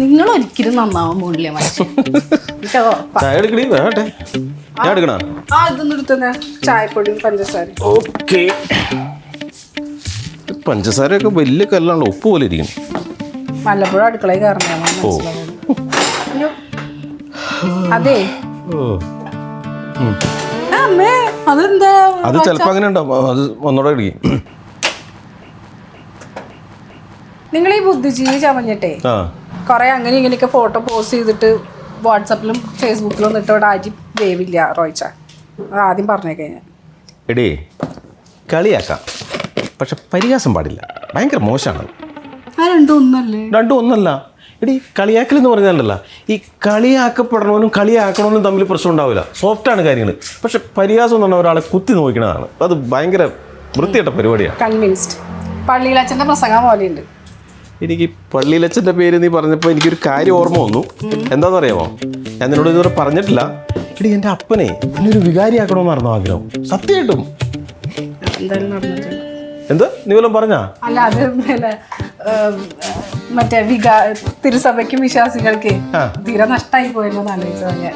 നിങ്ങൾ ഒരിക്കലും നന്നാവാൻ പോണില്ല മനുഷ്യൻ. ഇതൊന്നും എടുത്തന്നെ ചായപ്പൊടിയും പഞ്ചസാര. ഓക്കെ. പഞ്ചസാരയൊക്കെ വലിയ കല്ലാണല്ലോ, ഉപ്പ് പോലെ ഇരിക്കണം. വല്ലപ്പോഴും അടുക്കളയിൽ കയറണ. അതെ അമ്മേ, അതെന്താ? അത് ചിലപ്പോ അങ്ങനെ ഉണ്ടാവും. അത് ഒന്നോടെ ഇടിക്കും. നിങ്ങൾ ഈ ബുദ്ധിജീവി ചമഞ്ഞിട്ടേ കൊറേ അങ്ങനെ ഇങ്ങനെയൊക്കെ ഫോട്ടോ പോസ്റ്റ് ചെയ്തിട്ട് വാട്സാപ്പിലും ഫേസ്ബുക്കിലും ഇട്ട് ഇവിടെ ആരും വേവില്ല റോയിച്ച. അത് ആദ്യം പറഞ്ഞേക്കാൻ ഞാൻ. എടേ, കളിയാക്കാം, പക്ഷെ പരിഹാസം പാടില്ല. ഭയങ്കര മോശമാണ്. രണ്ടും ഒന്നല്ല. എടീ, കളിയാക്കൽ എന്ന് പറഞ്ഞാലല്ല, ഈ കളിയാക്കപ്പെടണമെന്നും കളിയാക്കണമെന്നും തമ്മിൽ പ്രശ്നം ഉണ്ടാവില്ല. സോഫ്റ്റാണ് കാര്യങ്ങൾ. പക്ഷെ പരിഹാസം എന്ന് പറഞ്ഞാൽ ഒരാളെ കുത്തി നോക്കണതാണ്. അത് ഭയങ്കര വൃത്തികെട്ട പരിപാടിയാണ്. കൺവിൻസ്ഡ്. പള്ളിയിലച്ഛൻ്റെ പ്രസംഗം പോലെയുണ്ട്. എനിക്ക് പള്ളിയിലച്ഛൻ്റെ പേര് നീ പറഞ്ഞപ്പോൾ എനിക്കൊരു കാര്യം ഓർമ്മ വന്നു. എന്താണെന്നറിയാമോ? ഞാൻ നിന്നോട് ഇതുവരെ പറഞ്ഞിട്ടില്ല. എടി, എൻ്റെ അപ്പനെ എന്നൊരു വികാരിയാക്കണമെന്നായിരുന്നു ആഗ്രഹം. സത്യമായിട്ടും. എന്താ നീ വല്ലതും പറഞ്ഞാ? അല്ല, അത് മറ്റേ തിരുസഭയ്ക്കും വിശ്വാസികൾക്ക് തീരെ നഷ്ടമായി പോയെന്ന് ആലോചിച്ചു ഞാൻ.